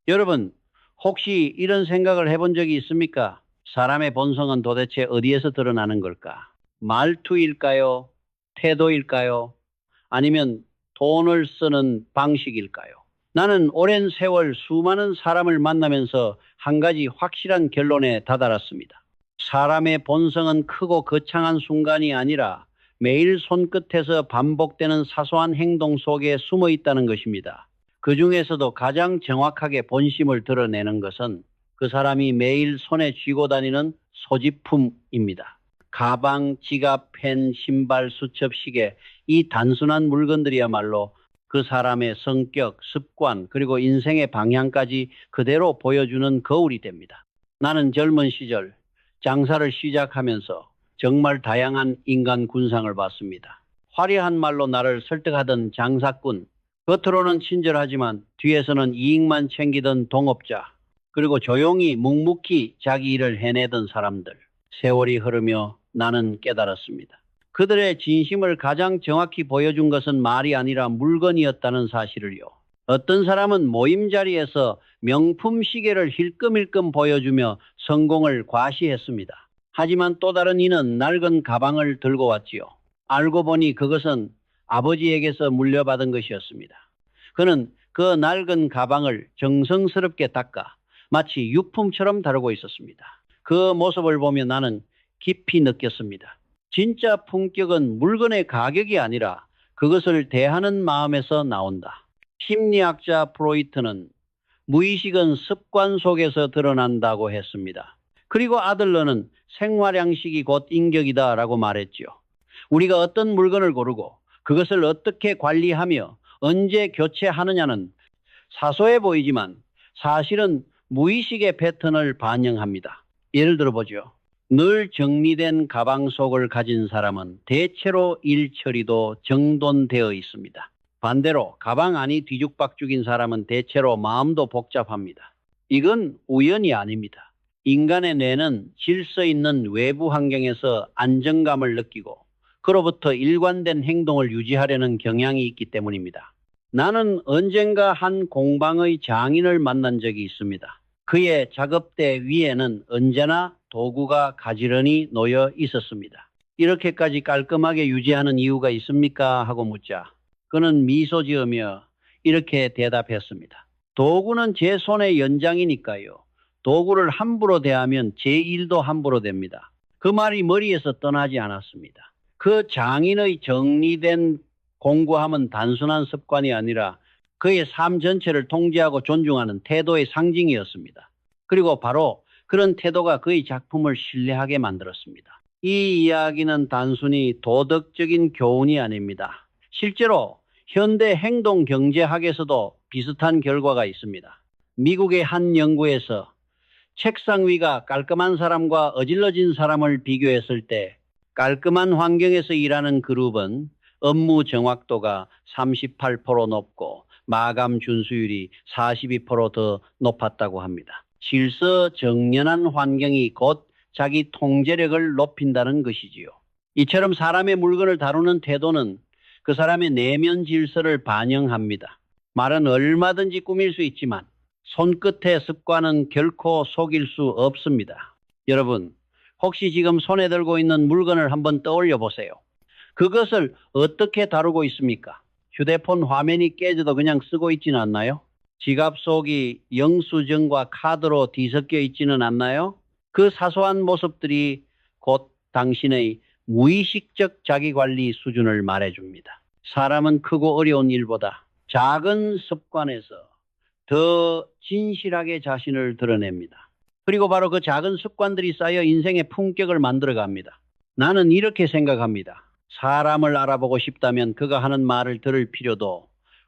여러분, 혹시 이런 생각을 해본 적이 있습니까? 사람의 본성은 도대체 어디에서 드러나는 걸까? 말투일까요? 태도일까요? 아니면 돈을 쓰는 방식일까요? 나는 오랜 세월 수많은 사람을 만나면서 한 가지 확실한 결론에 다다랐습니다. 사람의 본성은 크고 거창한 순간이 아니라 매일 손끝에서 반복되는 사소한 행동 속에 숨어 있다는 것입니다. 그 중에서도 가장 정확하게 본심을 드러내는 것은 그 사람이 매일 손에 쥐고 다니는 소지품입니다. 가방, 지갑, 펜, 신발, 수첩, 시계, 이 단순한 물건들이야말로 그 사람의 성격, 습관, 그리고 인생의 방향까지 그대로 보여주는 거울이 됩니다. 나는 젊은 시절 장사를 시작하면서 정말 다양한 인간 군상을 봤습니다. 화려한 말로 나를 설득하던 장사꾼, 겉으로는 친절하지만 뒤에서는 이익만 챙기던 동업자, 그리고 조용히 묵묵히 자기 일을 해내던 사람들. 세월이 흐르며 나는 깨달았습니다. 그들의 진심을 가장 정확히 보여준 것은 말이 아니라 물건이었다는 사실을요. 어떤 사람은 모임 자리에서 명품 시계를 힐끔힐끔 보여주며 성공을 과시했습니다. 하지만 또 다른 이는 낡은 가방을 들고 왔지요. 알고 보니 그것은 아버지에게서 물려받은 것이었습니다. 그는 그 낡은 가방을 정성스럽게 닦아 마치 유품처럼 다루고 있었습니다. 그 모습을 보며 나는 깊이 느꼈습니다. 진짜 품격은 물건의 가격이 아니라 그것을 대하는 마음에서 나온다. 심리학자 프로이트는 무의식은 습관 속에서 드러난다고 했습니다. 그리고 아들러는 생활양식이 곧 인격이다라고 말했지요. 우리가 어떤 물건을 고르고 그것을 어떻게 관리하며 언제 교체하느냐는 사소해 보이지만 사실은 무의식의 패턴을 반영합니다. 예를 들어보죠. 늘 정리된 가방 속을 가진 사람은 대체로 일 처리도 정돈되어 있습니다. 반대로 가방 안이 뒤죽박죽인 사람은 대체로 마음도 복잡합니다. 이건 우연이 아닙니다. 인간의 뇌는 질서 있는 외부 환경에서 안정감을 느끼고 그로부터 일관된 행동을 유지하려는 경향이 있기 때문입니다. 나는 언젠가 한 공방의 장인을 만난 적이 있습니다. 그의 작업대 위에는 언제나 도구가 가지런히 놓여 있었습니다. 이렇게까지 깔끔하게 유지하는 이유가 있습니까? 하고 묻자 그는 미소 지으며 이렇게 대답했습니다. 도구는 제 손의 연장이니까요. 도구를 함부로 대하면 제 일도 함부로 됩니다. 그 말이 머리에서 떠나지 않았습니다. 그 장인의 정리된 공구함은 단순한 습관이 아니라 그의 삶 전체를 통제하고 존중하는 태도의 상징이었습니다. 그리고 바로 그런 태도가 그의 작품을 신뢰하게 만들었습니다. 이 이야기는 단순히 도덕적인 교훈이 아닙니다. 실제로 현대 행동경제학에서도 비슷한 결과가 있습니다. 미국의 한 연구에서 책상 위가 깔끔한 사람과 어질러진 사람을 비교했을 때 깔끔한 환경에서 일하는 그룹은 업무 정확도가 38% 높고 마감 준수율이 42%더 높았다고 합니다. 질서 정연한 환경이 곧 자기 통제력을 높인다는 것이지요. 이처럼 사람의 물건을 다루는 태도는 그 사람의 내면 질서를 반영합니다. 말은 얼마든지 꾸밀 수 있지만 손끝의 습관은 결코 속일 수 없습니다. 여러분, 혹시 지금 손에 들고 있는 물건을 한번 떠올려 보세요. 그것을 어떻게 다루고 있습니까? 휴대폰 화면이 깨져도 그냥 쓰고 있지는 않나요? 지갑 속이 영수증과 카드로 뒤섞여 있지는 않나요? 그 사소한 모습들이 곧 당신의 무의식적 자기관리 수준을 말해줍니다. 사람은 크고 어려운 일보다 작은 습관에서 더 진실하게 자신을 드러냅니다. 그리고 바로 그 작은 습관들이 쌓여 인생의 품격을 만들어갑니다. 나는 이렇게 생각합니다. 사람을 알아보고 싶다면 그가 하는 말을 들을 필요도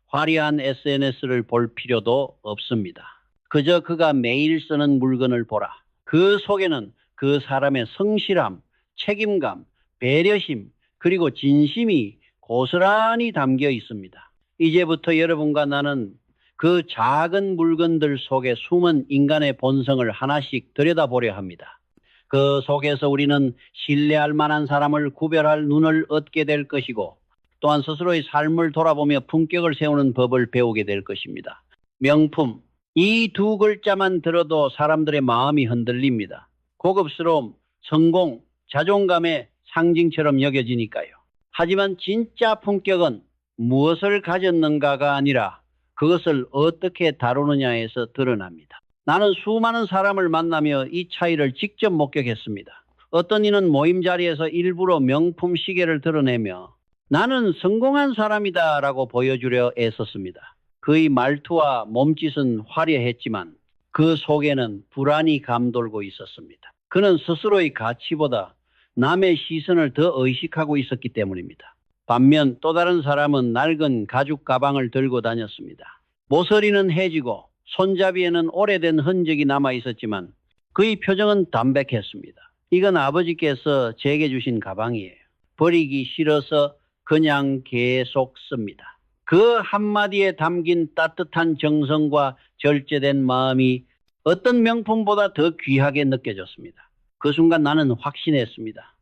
화려한 SNS를 볼 필요도 없습니다. 그저 그가 매일 쓰는 물건을 보라. 그 속에는 그 사람의 성실함, 책임감, 배려심, 그리고 진심이 고스란히 담겨 있습니다. 이제부터 여러분과 나는 그 작은 물건들 속에 숨은 인간의 본성을 하나씩 들여다보려 합니다. 그 속에서 우리는 신뢰할 만한 사람을 구별할 눈을 얻게 될 것이고 또한 스스로의 삶을 돌아보며 품격을 세우는 법을 배우게 될 것입니다. 명품, 이 두 글자만 들어도 사람들의 마음이 흔들립니다. 고급스러움, 성공, 자존감의 상징처럼 여겨지니까요. 하지만 진짜 품격은 무엇을 가졌는가가 아니라 그것을 어떻게 다루느냐에서 드러납니다. 나는 수많은 사람을 만나며 이 차이를 직접 목격했습니다. 어떤 이는 모임 자리에서 일부러 명품 시계를 드러내며 나는 성공한 사람이다라고 보여주려 애썼습니다. 그의 말투와 몸짓은 화려했지만 그 속에는 불안이 감돌고 있었습니다. 그는 스스로의 가치보다 남의 시선을 더 의식하고 있었기 때문입니다. 반면 또 다른 사람은 낡은 가죽 가방을 들고 다녔습니다. 모서리는 해지고 손잡이에는 오래된 흔적이 남아 있었지만 그의 표정은 담백했습니다. 이건 아버지께서 제게 주신 가방이에요. 버리기 싫어서 그냥 계속 씁니다. 그 한마디에 담긴 따뜻한 정성과 절제된 마음이 어떤 명품보다 더 귀하게 느껴졌습니다. 그 순간 나는 확신했습니다.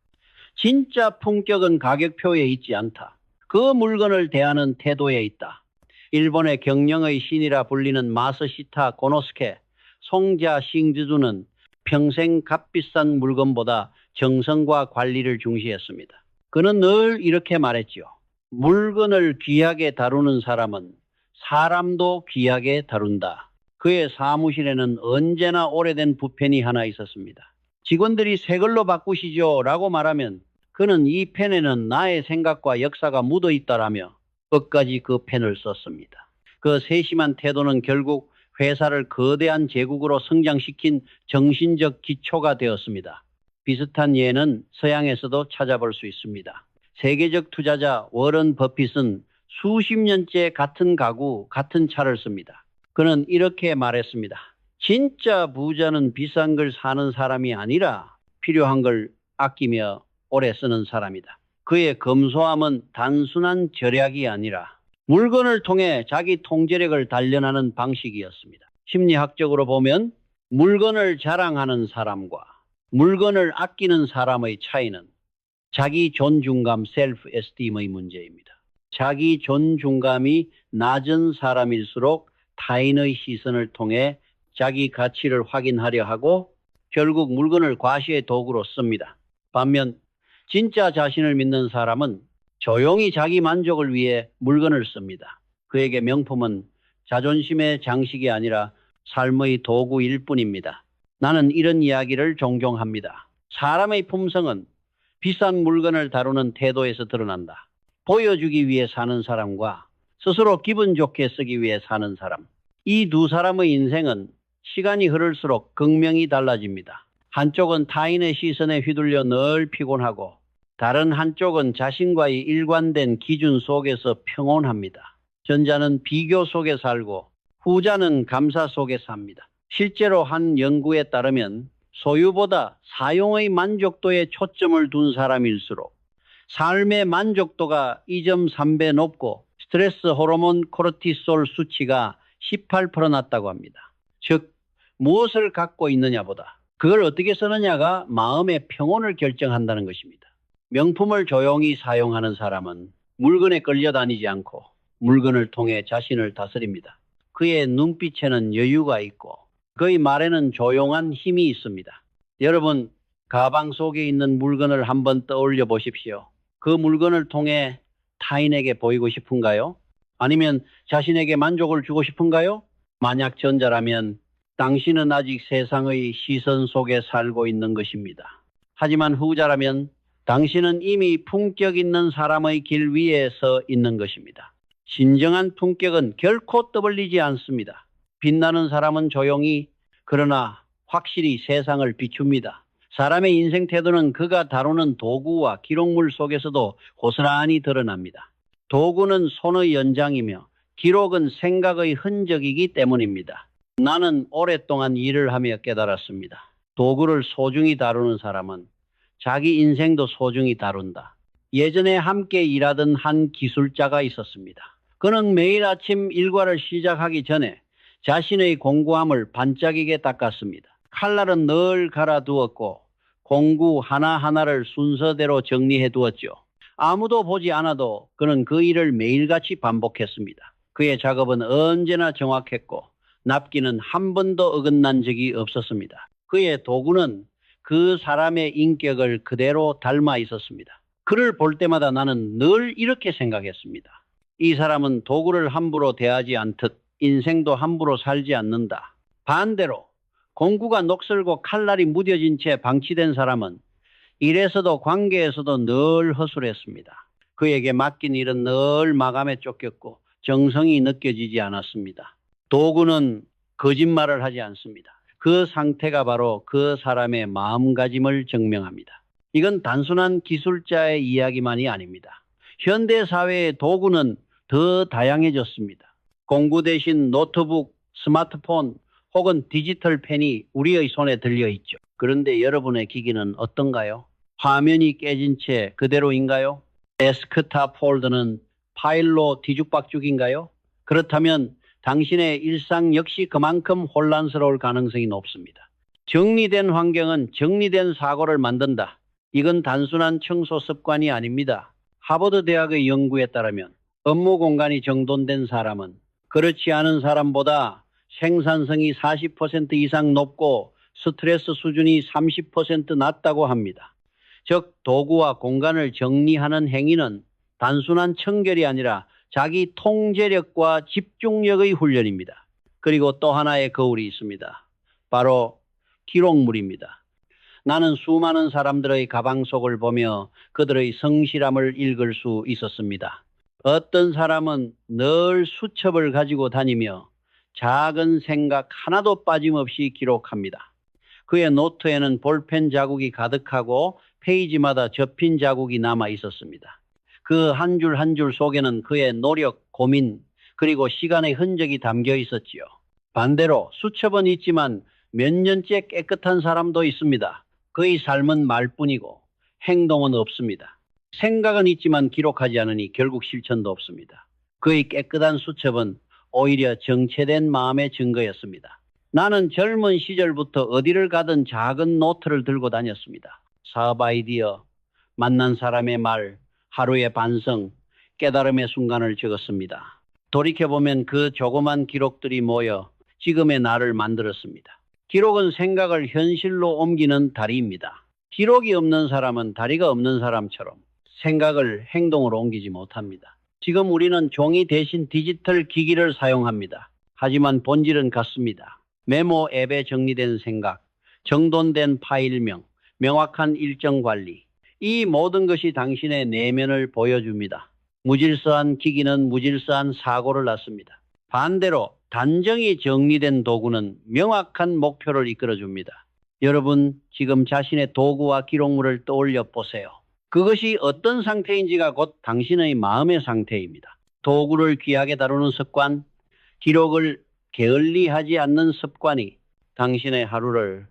진짜 품격은 가격표에 있지 않다. 그 물건을 대하는 태도에 있다. 일본의 경영의 신이라 불리는 마스시타 고노스케, 송자 싱즈두는 평생 값비싼 물건보다 정성과 관리를 중시했습니다. 그는 늘 이렇게 말했지요. 물건을 귀하게 다루는 사람은 사람도 귀하게 다룬다. 그의 사무실에는 언제나 오래된 붓펜이 하나 있었습니다. 직원들이 새 걸로 바꾸시죠 라고 말하면 그는 이 펜에는 나의 생각과 역사가 묻어 있다라며 끝까지 그 펜을 썼습니다. 그 세심한 태도는 결국 회사를 거대한 제국으로 성장시킨 정신적 기초가 되었습니다. 비슷한 예는 서양에서도 찾아볼 수 있습니다. 세계적 투자자 워런 버핏은 수십 년째 같은 가구, 같은 차를 씁니다. 그는 이렇게 말했습니다. 진짜 부자는 비싼 걸 사는 사람이 아니라 필요한 걸 아끼며 오래 쓰는 사람이다. 그의 검소함은 단순한 절약이 아니라 물건을 통해 자기 통제력을 단련하는 방식이었습니다. 심리학적으로 보면 물건을 자랑하는 사람과 물건을 아끼는 사람의 차이는 자기 존중감, 셀프 에스팀의 문제입니다. 자기 존중감이 낮은 사람일수록 타인의 시선을 통해 자기 가치를 확인하려 하고 결국 물건을 과시의 도구로 씁니다. 반면 진짜 자신을 믿는 사람은 조용히 자기 만족을 위해 물건을 씁니다. 그에게 명품은 자존심의 장식이 아니라 삶의 도구일 뿐입니다. 나는 이런 이야기를 종종 합니다. 사람의 품성은 비싼 물건을 다루는 태도에서 드러난다. 보여주기 위해 사는 사람과 스스로 기분 좋게 쓰기 위해 사는 사람. 이 두 사람의 인생은 시간이 흐를수록 극명히 달라집니다. 한쪽은 타인의 시선에 휘둘려 늘 피곤하고 다른 한쪽은 자신과의 일관된 기준 속에서 평온합니다. 전자는 비교 속에 살고 후자는 감사 속에 삽니다. 실제로 한 연구에 따르면 소유보다 사용의 만족도에 초점을 둔 사람일수록 삶의 만족도가 2.3배 높고 스트레스 호르몬 코르티솔 수치가 18% 낮다고 합니다. 즉 무엇을 갖고 있느냐보다 그걸 어떻게 쓰느냐가 마음의 평온을 결정한다는 것입니다. 명품을 조용히 사용하는 사람은 물건에 끌려다니지 않고 물건을 통해 자신을 다스립니다. 그의 눈빛에는 여유가 있고 그의 말에는 조용한 힘이 있습니다. 여러분, 가방 속에 있는 물건을 한번 떠올려 보십시오. 그 물건을 통해 타인에게 보이고 싶은가요? 아니면 자신에게 만족을 주고 싶은가요? 만약 전자라면 당신은 아직 세상의 시선 속에 살고 있는 것입니다. 하지만 후자라면 당신은 이미 품격 있는 사람의 길 위에 서 있는 것입니다. 진정한 품격은 결코 떠벌리지 않습니다. 빛나는 사람은 조용히 그러나 확실히 세상을 비춥니다. 사람의 인생 태도는 그가 다루는 도구와 기록물 속에서도 고스란히 드러납니다. 도구는 손의 연장이며 기록은 생각의 흔적이기 때문입니다. 나는 오랫동안 일을 하며 깨달았습니다. 도구를 소중히 다루는 사람은 자기 인생도 소중히 다룬다. 예전에 함께 일하던 한 기술자가 있었습니다. 그는 매일 아침 일과를 시작하기 전에 자신의 공구함을 반짝이게 닦았습니다. 칼날은 늘 갈아두었고 공구 하나하나를 순서대로 정리해 두었죠. 아무도 보지 않아도 그는 그 일을 매일같이 반복했습니다. 그의 작업은 언제나 정확했고 납기는 한 번도 어긋난 적이 없었습니다. 그의 도구는 그 사람의 인격을 그대로 닮아 있었습니다. 그를 볼 때마다 나는 늘 이렇게 생각했습니다. 이 사람은 도구를 함부로 대하지 않듯 인생도 함부로 살지 않는다. 반대로 공구가 녹슬고 칼날이 무뎌진 채 방치된 사람은 일에서도 관계에서도 늘 허술했습니다. 그에게 맡긴 일은 늘 마감에 쫓겼고 정성이 느껴지지 않았습니다. 도구는 거짓말을 하지 않습니다. 그 상태가 바로 그 사람의 마음가짐을 증명합니다. 이건 단순한 기술자의 이야기만이 아닙니다. 현대 사회의 도구는 더 다양해졌습니다. 공구 대신 노트북, 스마트폰 혹은 디지털 펜이 우리의 손에 들려 있죠. 그런데 여러분의 기기는 어떤가요? 화면이 깨진 채 그대로인가요? 데스크탑 폴더는 파일로 뒤죽박죽인가요? 그렇다면 당신의 일상 역시 그만큼 혼란스러울 가능성이 높습니다. 정리된 환경은 정리된 사고를 만든다. 이건 단순한 청소 습관이 아닙니다. 하버드 대학의 연구에 따르면 업무 공간이 정돈된 사람은 그렇지 않은 사람보다 생산성이 40% 이상 높고 스트레스 수준이 30% 낮다고 합니다. 즉 도구와 공간을 정리하는 행위는 단순한 청결이 아니라 자기 통제력과 집중력의 훈련입니다. 그리고 또 하나의 거울이 있습니다. 바로 기록물입니다. 나는 수많은 사람들의 가방 속을 보며 그들의 성실함을 읽을 수 있었습니다. 어떤 사람은 늘 수첩을 가지고 다니며 작은 생각 하나도 빠짐없이 기록합니다. 그의 노트에는 볼펜 자국이 가득하고 페이지마다 접힌 자국이 남아 있었습니다. 그 한 줄 한 줄 속에는 그의 노력, 고민, 그리고 시간의 흔적이 담겨 있었지요. 반대로 수첩은 있지만 몇 년째 깨끗한 사람도 있습니다. 그의 삶은 말뿐이고 행동은 없습니다. 생각은 있지만 기록하지 않으니 결국 실천도 없습니다. 그의 깨끗한 수첩은 오히려 정체된 마음의 증거였습니다. 나는 젊은 시절부터 어디를 가든 작은 노트를 들고 다녔습니다. 사업 아이디어, 만난 사람의 말, 하루의 반성, 깨달음의 순간을 적었습니다. 돌이켜보면 그 조그만 기록들이 모여 지금의 나를 만들었습니다. 기록은 생각을 현실로 옮기는 다리입니다. 기록이 없는 사람은 다리가 없는 사람처럼 생각을 행동으로 옮기지 못합니다. 지금 우리는 종이 대신 디지털 기기를 사용합니다. 하지만 본질은 같습니다. 메모 앱에 정리된 생각, 정돈된 파일명, 명확한 일정 관리. 이 모든 것이 당신의 내면을 보여줍니다. 무질서한 기기는 무질서한 사고를 낳습니다. 반대로 단정히 정리된 도구는 명확한 목표를 이끌어줍니다. 여러분, 지금 자신의 도구와 기록물을 떠올려 보세요. 그것이 어떤 상태인지가 곧 당신의 마음의 상태입니다. 도구를 귀하게 다루는 습관, 기록을 게을리하지 않는 습관이 당신의 하루를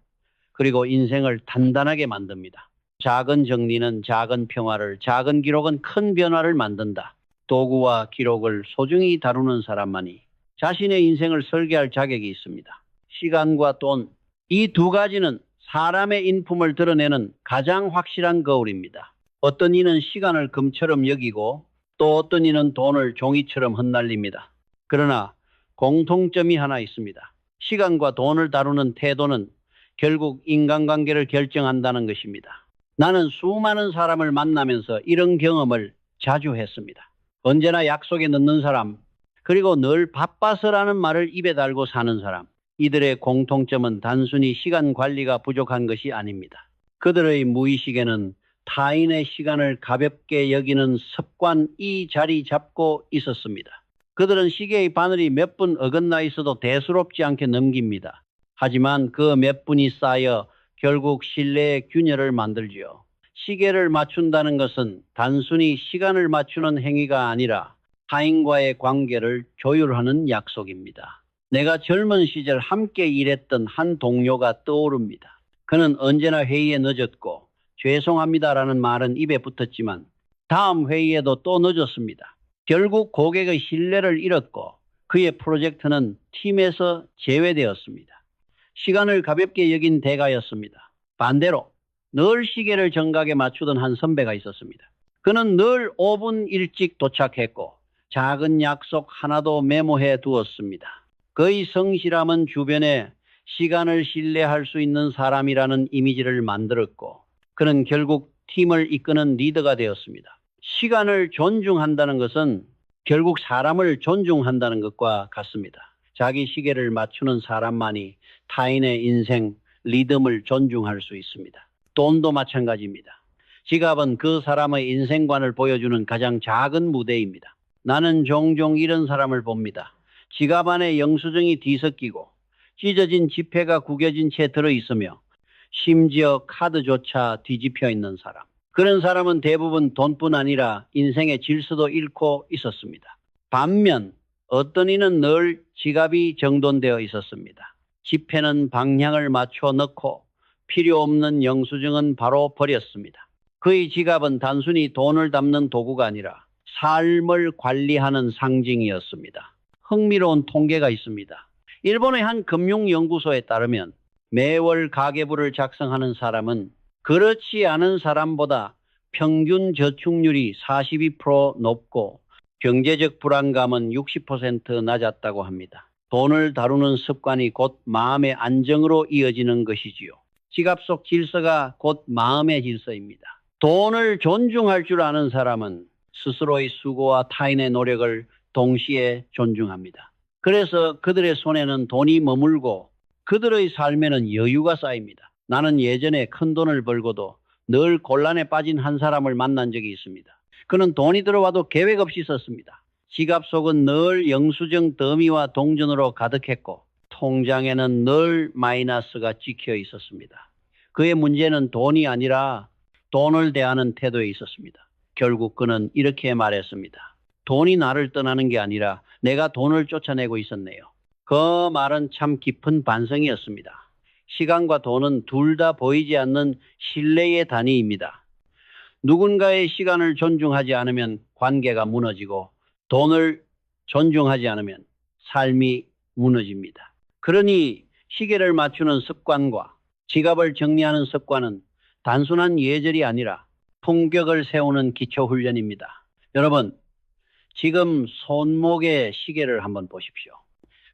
그리고 인생을 단단하게 만듭니다. 작은 정리는 작은 평화를, 작은 기록은 큰 변화를 만든다. 도구와 기록을 소중히 다루는 사람만이 자신의 인생을 설계할 자격이 있습니다. 시간과 돈, 이 두 가지는 사람의 인품을 드러내는 가장 확실한 거울입니다. 어떤 이는 시간을 금처럼 여기고 또 어떤 이는 돈을 종이처럼 흩날립니다. 그러나 공통점이 하나 있습니다. 시간과 돈을 다루는 태도는 결국 인간관계를 결정한다는 것입니다. 나는 수많은 사람을 만나면서 이런 경험을 자주 했습니다. 언제나 약속에 늦는 사람, 그리고 늘 바빠서라는 말을 입에 달고 사는 사람. 이들의 공통점은 단순히 시간 관리가 부족한 것이 아닙니다. 그들의 무의식에는 타인의 시간을 가볍게 여기는 습관이 자리 잡고 있었습니다. 그들은 시계의 바늘이 몇 분 어긋나 있어도 대수롭지 않게 넘깁니다. 하지만 그 몇 분이 쌓여 결국 신뢰의 균열을 만들지요. 시계를 맞춘다는 것은 단순히 시간을 맞추는 행위가 아니라 타인과의 관계를 조율하는 약속입니다. 내가 젊은 시절 함께 일했던 한 동료가 떠오릅니다. 그는 언제나 회의에 늦었고 죄송합니다라는 말은 입에 붙었지만 다음 회의에도 또 늦었습니다. 결국 고객의 신뢰를 잃었고 그의 프로젝트는 팀에서 제외되었습니다. 시간을 가볍게 여긴 대가였습니다. 반대로 늘 시계를 정각에 맞추던 한 선배가 있었습니다. 그는 늘 5분 일찍 도착했고 작은 약속 하나도 메모해 두었습니다. 그의 성실함은 주변에 시간을 신뢰할 수 있는 사람이라는 이미지를 만들었고 그는 결국 팀을 이끄는 리더가 되었습니다. 시간을 존중한다는 것은 결국 사람을 존중한다는 것과 같습니다. 자기 시계를 맞추는 사람만이 타인의 인생, 리듬을 존중할 수 있습니다. 돈도 마찬가지입니다. 지갑은 그 사람의 인생관을 보여주는 가장 작은 무대입니다. 나는 종종 이런 사람을 봅니다. 지갑 안에 영수증이 뒤섞이고 찢어진 지폐가 구겨진 채 들어있으며 심지어 카드조차 뒤집혀 있는 사람. 그런 사람은 대부분 돈뿐 아니라 인생의 질서도 잃고 있었습니다. 반면 어떤 이는 늘 지갑이 정돈되어 있었습니다. 지폐는 방향을 맞춰 넣고 필요 없는 영수증은 바로 버렸습니다. 그의 지갑은 단순히 돈을 담는 도구가 아니라 삶을 관리하는 상징이었습니다. 흥미로운 통계가 있습니다. 일본의 한 금융연구소에 따르면 매월 가계부를 작성하는 사람은 그렇지 않은 사람보다 평균 저축률이 42% 높고 경제적 불안감은 60% 낮았다고 합니다. 돈을 다루는 습관이 곧 마음의 안정으로 이어지는 것이지요. 지갑 속 질서가 곧 마음의 질서입니다. 돈을 존중할 줄 아는 사람은 스스로의 수고와 타인의 노력을 동시에 존중합니다. 그래서 그들의 손에는 돈이 머물고 그들의 삶에는 여유가 쌓입니다. 나는 예전에 큰 돈을 벌고도 늘 곤란에 빠진 한 사람을 만난 적이 있습니다. 그는 돈이 들어와도 계획 없이 썼습니다. 지갑 속은 늘 영수증 더미와 동전으로 가득했고 통장에는 늘 마이너스가 찍혀 있었습니다. 그의 문제는 돈이 아니라 돈을 대하는 태도에 있었습니다. 결국 그는 이렇게 말했습니다. 돈이 나를 떠나는 게 아니라 내가 돈을 쫓아내고 있었네요. 그 말은 참 깊은 반성이었습니다. 시간과 돈은 둘 다 보이지 않는 신뢰의 단위입니다. 누군가의 시간을 존중하지 않으면 관계가 무너지고 돈을 존중하지 않으면 삶이 무너집니다. 그러니 시계를 맞추는 습관과 지갑을 정리하는 습관은 단순한 예절이 아니라 품격을 세우는 기초훈련입니다. 여러분, 지금 손목에 시계를 한번 보십시오.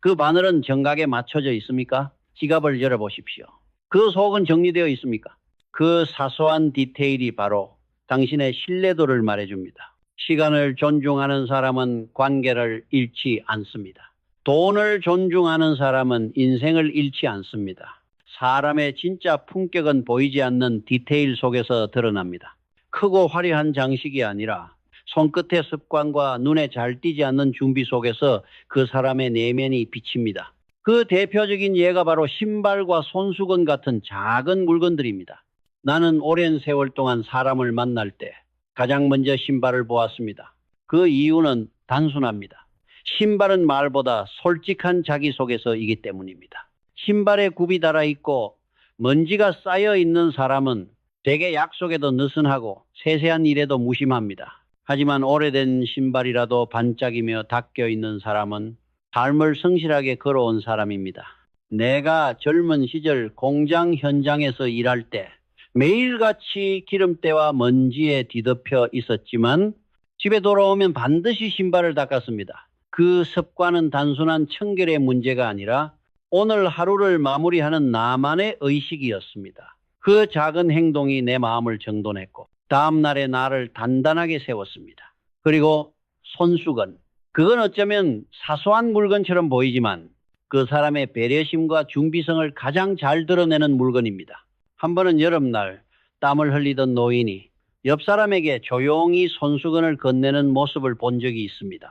그 바늘은 정각에 맞춰져 있습니까? 지갑을 열어보십시오. 그 속은 정리되어 있습니까? 그 사소한 디테일이 바로 당신의 신뢰도를 말해줍니다. 시간을 존중하는 사람은 관계를 잃지 않습니다. 돈을 존중하는 사람은 인생을 잃지 않습니다. 사람의 진짜 품격은 보이지 않는 디테일 속에서 드러납니다. 크고 화려한 장식이 아니라 손끝의 습관과 눈에 잘 띄지 않는 준비 속에서 그 사람의 내면이 비칩니다. 그 대표적인 예가 바로 신발과 손수건 같은 작은 물건들입니다. 나는 오랜 세월 동안 사람을 만날 때 가장 먼저 신발을 보았습니다. 그 이유는 단순합니다. 신발은 말보다 솔직한 자기 속에서이기 때문입니다. 신발에 굽이 달아 있고 먼지가 쌓여 있는 사람은 대개 약속에도 느슨하고 세세한 일에도 무심합니다. 하지만 오래된 신발이라도 반짝이며 닦여 있는 사람은 삶을 성실하게 걸어온 사람입니다. 내가 젊은 시절 공장 현장에서 일할 때 매일같이 기름때와 먼지에 뒤덮여 있었지만 집에 돌아오면 반드시 신발을 닦았습니다. 그 습관은 단순한 청결의 문제가 아니라 오늘 하루를 마무리하는 나만의 의식이었습니다. 그 작은 행동이 내 마음을 정돈했고 다음 날의 나를 단단하게 세웠습니다. 그리고 손수건. 그건 어쩌면 사소한 물건처럼 보이지만 그 사람의 배려심과 준비성을 가장 잘 드러내는 물건입니다. 한 번은 여름날 땀을 흘리던 노인이 옆 사람에게 조용히 손수건을 건네는 모습을 본 적이 있습니다.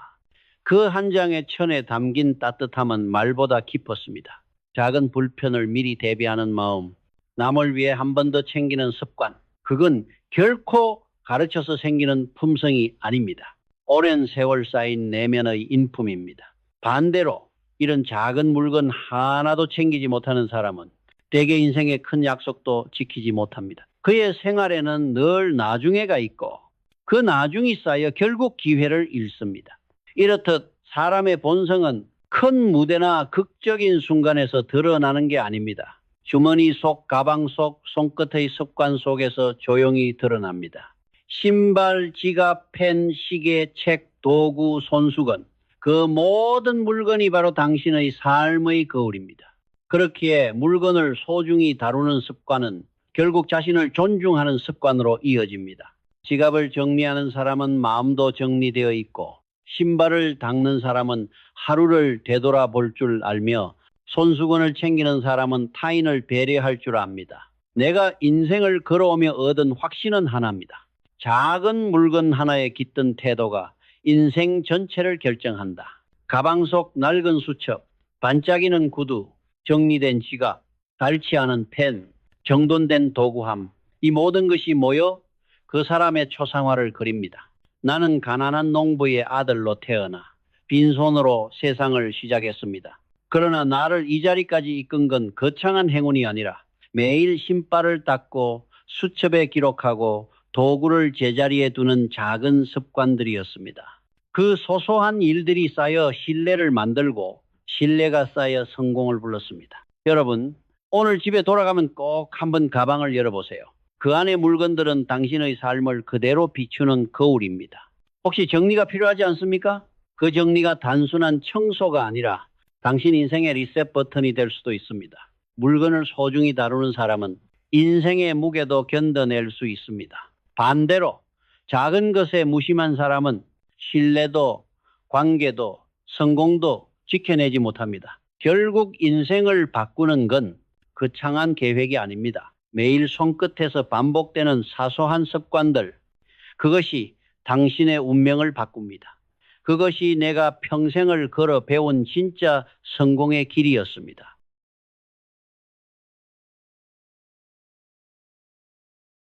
그 한 장의 천에 담긴 따뜻함은 말보다 깊었습니다. 작은 불편을 미리 대비하는 마음, 남을 위해 한 번 더 챙기는 습관, 그건 결코 가르쳐서 생기는 품성이 아닙니다. 오랜 세월 쌓인 내면의 인품입니다. 반대로 이런 작은 물건 하나도 챙기지 못하는 사람은 대개 인생의 큰 약속도 지키지 못합니다. 그의 생활에는 늘 나중에가 있고 그 나중이 쌓여 결국 기회를 잃습니다. 이렇듯 사람의 본성은 큰 무대나 극적인 순간에서 드러나는 게 아닙니다. 주머니 속, 가방 속, 손끝의 습관 속에서 조용히 드러납니다. 신발, 지갑, 펜, 시계, 책, 도구, 손수건. 그 모든 물건이 바로 당신의 삶의 거울입니다. 그렇기에 물건을 소중히 다루는 습관은 결국 자신을 존중하는 습관으로 이어집니다. 지갑을 정리하는 사람은 마음도 정리되어 있고, 신발을 닦는 사람은 하루를 되돌아볼 줄 알며, 손수건을 챙기는 사람은 타인을 배려할 줄 압니다. 내가 인생을 걸어오며 얻은 확신은 하나입니다. 작은 물건 하나에 깃든 태도가 인생 전체를 결정한다. 가방 속 낡은 수첩, 반짝이는 구두, 정리된 지갑, 닳지 않은 펜, 정돈된 도구함, 이 모든 것이 모여 그 사람의 초상화를 그립니다. 나는 가난한 농부의 아들로 태어나 빈손으로 세상을 시작했습니다. 그러나 나를 이 자리까지 이끈 건 거창한 행운이 아니라 매일 신발을 닦고 수첩에 기록하고 도구를 제자리에 두는 작은 습관들이었습니다. 그 소소한 일들이 쌓여 신뢰를 만들고, 신뢰가 쌓여 성공을 불렀습니다. 여러분, 오늘 집에 돌아가면 꼭 한번 가방을 열어보세요. 그 안의 물건들은 당신의 삶을 그대로 비추는 거울입니다. 혹시 정리가 필요하지 않습니까? 그 정리가 단순한 청소가 아니라 당신 인생의 리셋 버튼이 될 수도 있습니다. 물건을 소중히 다루는 사람은 인생의 무게도 견뎌낼 수 있습니다. 반대로 작은 것에 무심한 사람은 신뢰도, 관계도, 성공도 지켜내지 못합니다. 결국 인생을 바꾸는 건 거창한 계획이 아닙니다. 매일 손끝에서 반복되는 사소한 습관들, 그것이 당신의 운명을 바꿉니다. 그것이 내가 평생을 걸어 배운 진짜 성공의 길이었습니다.